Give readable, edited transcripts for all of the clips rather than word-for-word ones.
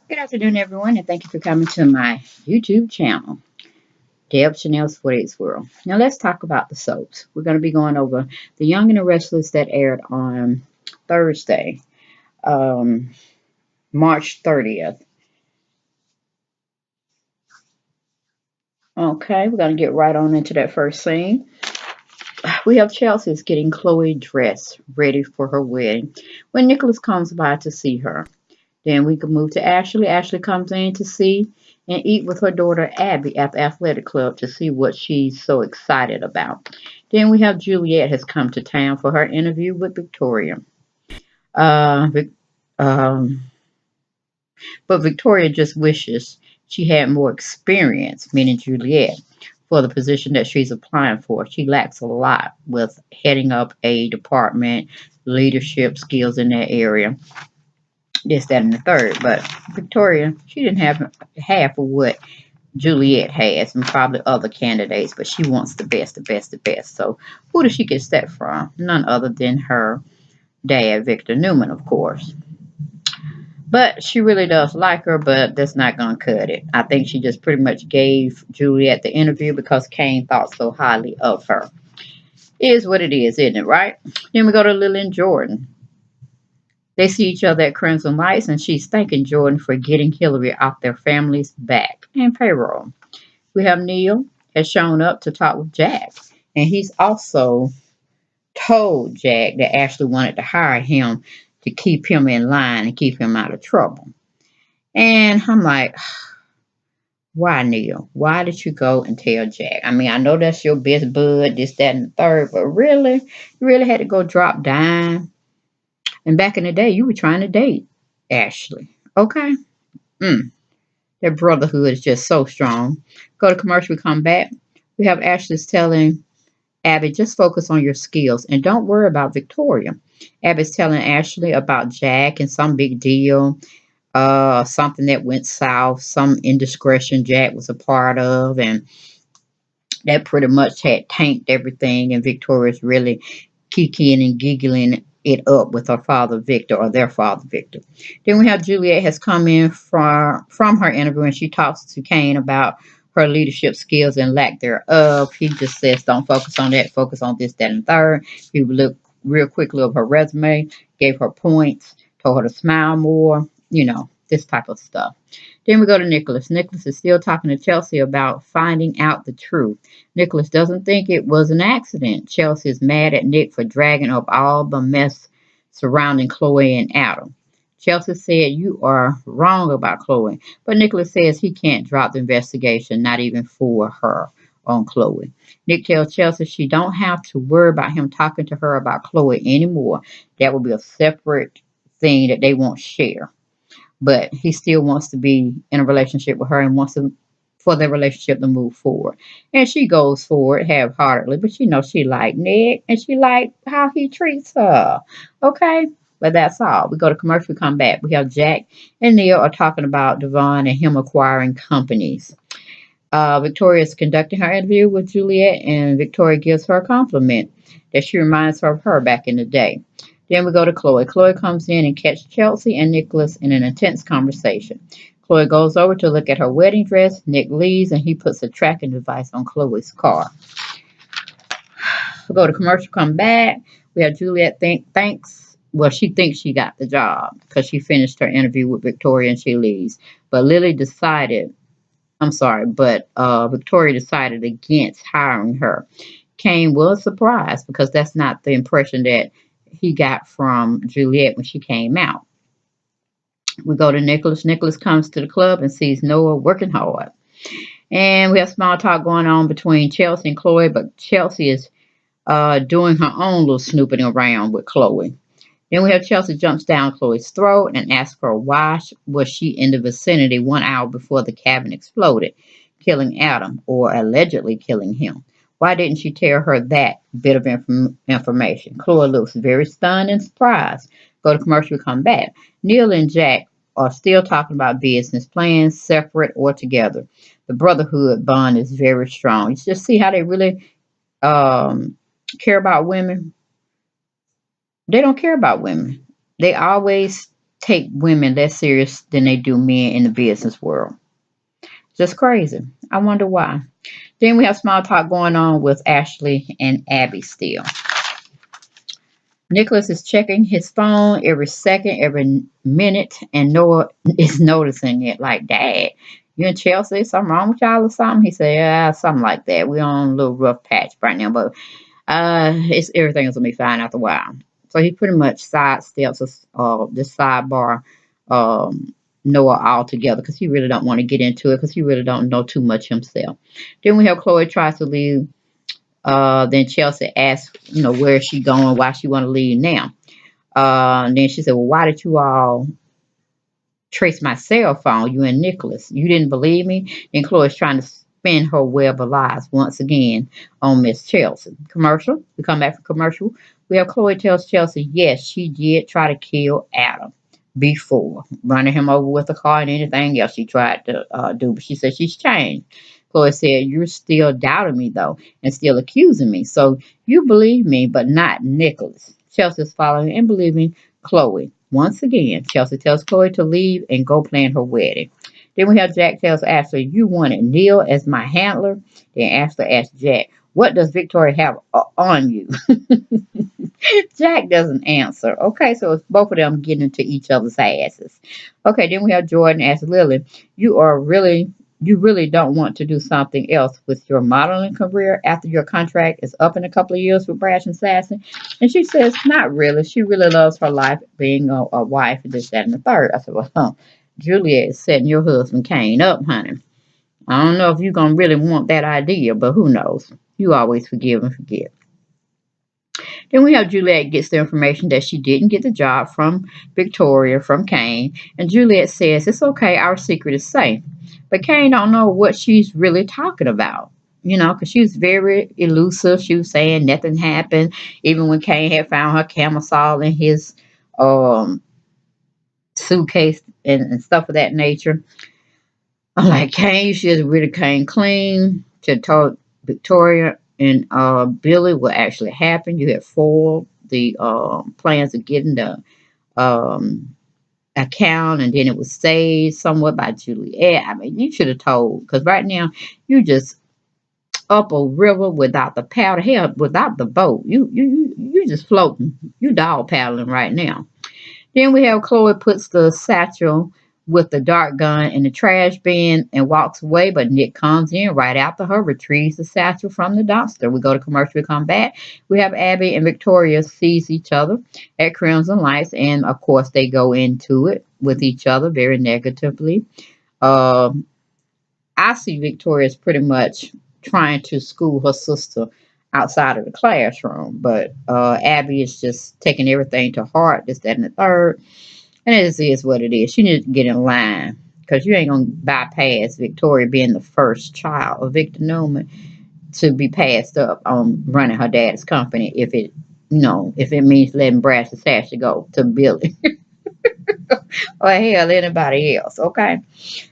Good afternoon, everyone, and thank you for coming to my YouTube channel, Deb Chanel's 48's World. Now, let's talk about the soaps. We're going to be going over The Young and the Restless that aired on Thursday, um, March 30th. Okay, we're going to get right on into that first scene. We have Chelsea's getting Chloe dressed, ready for her wedding, when Nicholas comes by to see her. Then we can move to Ashley. Ashley comes in to see and eat with her daughter Abby at the athletic club to see what she's so excited about. Then we have Juliet has come to town for her interview with Victoria. Uh, Vic- um, but Victoria just wishes she had more experience, meaning Juliet, for the position that she's applying for. She lacks a lot with heading up a department, leadership skills in that area, this, that, and the third. But Victoria, she didn't have half of what Juliet has and probably other candidates, but she wants the best, the best, the best. So who does she get that from? None other than her dad, Victor Newman, of course. But she really does like her, but that's not going to cut it. I think she just pretty much gave Juliet the interview because Kane thought so highly of her. It is what it is, isn't it, right? Then we go to Lily and Jordan. They see each other at Crimson Lights, and she's thanking Jordan for getting Hillary off their family's back and payroll. We have Neil has shown up to talk with Jack, and he's also told Jack that Ashley wanted to hire him to keep him in line and keep him out of trouble. And I'm like, why, Neil? Why did you go and tell Jack? I mean, I know that's your best bud, this, that, and the third, but really, you really had to go drop dime. And back in the day, you were trying to date Ashley. Okay? Mm. Their brotherhood is just so strong. Go to commercial, we come back. We have Ashley's telling Abby, just focus on your skills and don't worry about Victoria. Abby's telling Ashley about Jack and some big deal, something that went south, some indiscretion Jack was a part of, and that pretty much had tanked everything. And Victoria's really kicking and giggling it up with her father Victor, or their father Victor. Then we have Juliet has come in from her interview, and she talks to Kane about her leadership skills and lack thereof. He just says, don't focus on that, focus on this, that, and third. He looked real quickly over her resume, gave her points, told her to smile more, this type of stuff. Then we go to Nicholas. Nicholas is still talking to Chelsea about finding out the truth. Nicholas doesn't think it was an accident. Chelsea is mad at Nick for dragging up all the mess surrounding Chloe and Adam. Chelsea said, you are wrong about Chloe. But Nicholas says he can't drop the investigation, not even for her on Chloe. Nick tells Chelsea she don't have to worry about him talking to her about Chloe anymore. That will be a separate thing that they won't share. But he still wants to be in a relationship with her and wants for their relationship to move forward. And she goes for it half-heartedly, but she liked Nick and she liked how he treats her. Okay? But that's all. We go to commercial, we come back. We have Jack and Neil are talking about Devon and him acquiring companies. Victoria is conducting her interview with Juliet, and Victoria gives her a compliment that she reminds her of her back in the day. Then we go to Chloe. Chloe comes in and catches Chelsea and Nicholas in an intense conversation. Chloe goes over to look at her wedding dress. Nick leaves, and he puts a tracking device on Chloe's car. We go to commercial, come back. We have Juliet thanks. Well, she thinks she got the job because she finished her interview with Victoria and she leaves. But Victoria decided against hiring her. Kane was surprised because that's not the impression that he got from Juliet when she came out. We go to Nicholas. Nicholas comes to the club and sees Noah working hard. And we have small talk going on between Chelsea and Chloe, but Chelsea is doing her own little snooping around with Chloe. Then we have Chelsea jumps down Chloe's throat and asks her why was she in the vicinity 1 hour before the cabin exploded, killing Adam, or allegedly killing him. Why didn't she tell her that bit of information? Chloe looks very stunned and surprised. Go to commercial, come back. Neil and Jack are still talking about business plans, separate or together. The brotherhood bond is very strong. You just see how they really care about women. They don't care about women. They always take women less serious than they do men in the business world. Just crazy. I wonder why. Then we have small talk going on with Ashley and Abby still. Nicholas is checking his phone every second, every minute, and Noah is noticing it. Like, Dad, you and Chelsea, something wrong with y'all or something? He said, yeah, something like that. We're on a little rough patch right now, but it's everything's gonna be fine after a while. So he pretty much sidesteps this sidebar um, Noah altogether because he really don't want to get into it because he really don't know too much himself. Then we have Chloe tries to leave. Then Chelsea asks, where is she going? Why she want to leave now? And then she said, well, why did you all trace my cell phone, you and Nicholas? You didn't believe me? And Chloe's trying to spin her web of lies once again on Miss Chelsea. Commercial. We come back from commercial. We have Chloe tells Chelsea, yes, she did try to kill Adam before, running him over with a car and anything else she tried to do. But she said she's changed. Chloe said, you're still doubting me, though, and still accusing me. So you believe me, but not Nicholas. Chelsea's following and believing Chloe. Once again, Chelsea tells Chloe to leave and go plan her wedding. Then we have Jack tells Ashley, you wanted Neil as my handler? Then Ashley asks Jack, what does Victoria have on you? Jack doesn't answer. Okay, so it's both of them getting into each other's asses. Okay, then we have Jordan ask Lily, you really don't want to do something else with your modeling career after your contract is up in a couple of years with Brash and Sassy? And she says, not really. She really loves her life being a wife and this, that, and the third. I said, well, Juliet is setting your husband Kane up, honey. I don't know if you're going to really want that idea, but who knows? You always forgive and forget. Then we have Juliet gets the information that she didn't get the job from Victoria, from Kane. And Juliet says, it's okay, our secret is safe. But Kane don't know what she's really talking about. Because she was very elusive. She was saying nothing happened. Even when Kane had found her camisole in his um, suitcase and stuff of that nature. I'm like, Kane, you should have really came clean to told Victoria and Billy what actually happened. You had foiled the plans of getting the um, account, and then it was saved somewhat by Juliet. I mean, you should have told, because right now you just up a river without the paddle, hell, without the boat. You just floating. You dog paddling right now. Then we have Chloe puts the satchel with the dart gun in the trash bin and walks away, but Nick comes in right after her, retrieves the satchel from the dumpster. We go to commercial, we come back. We have Abby and Victoria sees each other at Crimson Lights, and of course they go into it with each other very negatively. Um, I see Victoria as pretty much trying to school her sister outside of the classroom, but Abby is just taking everything to heart, this, that, and the third. And it is what it is. She needs to get in line because you ain't going to bypass Victoria being the first child of Victor Newman to be passed up on running her dad's company if it means letting Brash and Sasha go to Billy or hell anybody else. Okay,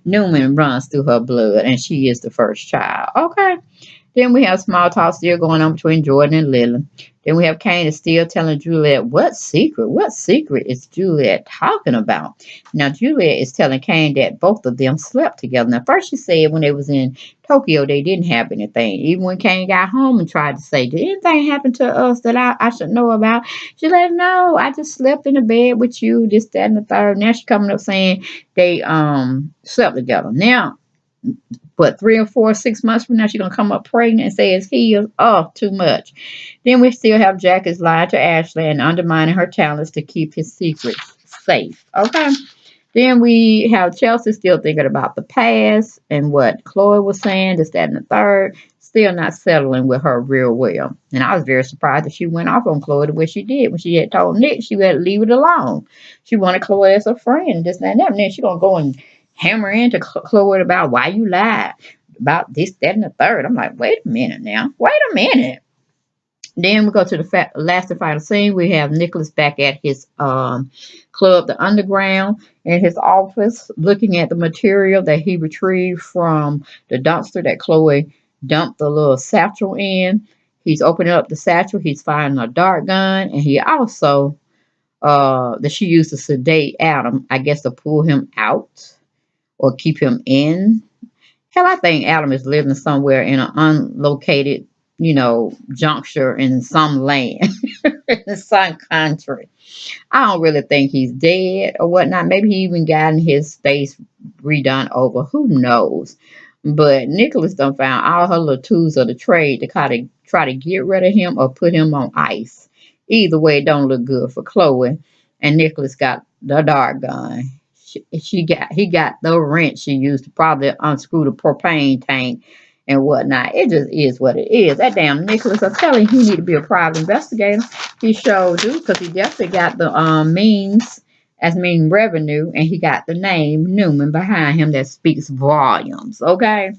Newman runs through her blood, and she is the first child. Okay. Then we have small talk still going on between Jordan and Lily. Then we have Kane is still telling Juliet, what secret? What secret is Juliet talking about? Now, Juliet is telling Kane that both of them slept together. Now, first she said when they was in Tokyo, they didn't have anything. Even when Kane got home and tried to say, did anything happen to us that I should know about? She let him know, I just slept in the bed with you, this, that, and the third. Now she's coming up saying they slept together. Now, but 3 or 4, 6 months from now, she's gonna come up pregnant and say it's healed. Oh, too much. Then we still have Jack is lying to Ashley and undermining her talents to keep his secrets safe. Okay. Then we have Chelsea still thinking about the past and what Chloe was saying, this, that, and the third. Still not settling with her real well. And I was very surprised that she went off on Chloe the way she did when she had told Nick she would leave it alone. She wanted Chloe as a friend, this, that, and that. And then she's gonna go and hammer into Chloe about why you lied about this, that, and the third. I'm like, wait a minute now. Wait a minute. Then we go to the last and final scene. We have Nicholas back at his club, the Underground, in his office, looking at the material that he retrieved from the dumpster that Chloe dumped the little satchel in. He's opening up the satchel. He's finding a dart gun, and he also that she used to sedate Adam, I guess to pull him out or keep him in. Hell, I think Adam is living somewhere in an unlocated, juncture in some land, in some country. I don't really think he's dead or whatnot. Maybe he even gotten his face redone over. Who knows? But Nicholas done found all her little tools of the trade to try to get rid of him or put him on ice. Either way, it don't look good for Chloe. And Nicholas got the dark gun. He got the wrench she used to probably unscrew the propane tank and whatnot. It just is what it is. That damn Nicholas, I'm telling you, he need to be a private investigator. He sure do, because he definitely got the means as mean revenue, and he got the name Newman behind him that speaks volumes. Okay,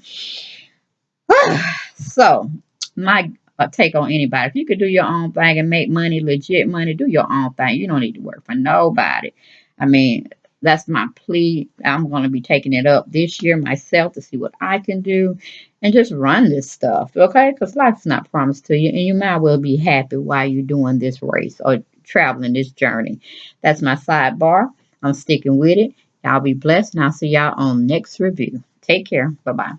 so my take on anybody: if you could do your own thing and make money, legit money, do your own thing. You don't need to work for nobody. I mean, that's my plea. I'm going to be taking it up this year myself to see what I can do and just run this stuff, okay? Because life's not promised to you, and you might well be happy while you're doing this race or traveling this journey. That's my sidebar. I'm sticking with it. Y'all be blessed, and I'll see y'all on next review. Take care. Bye-bye.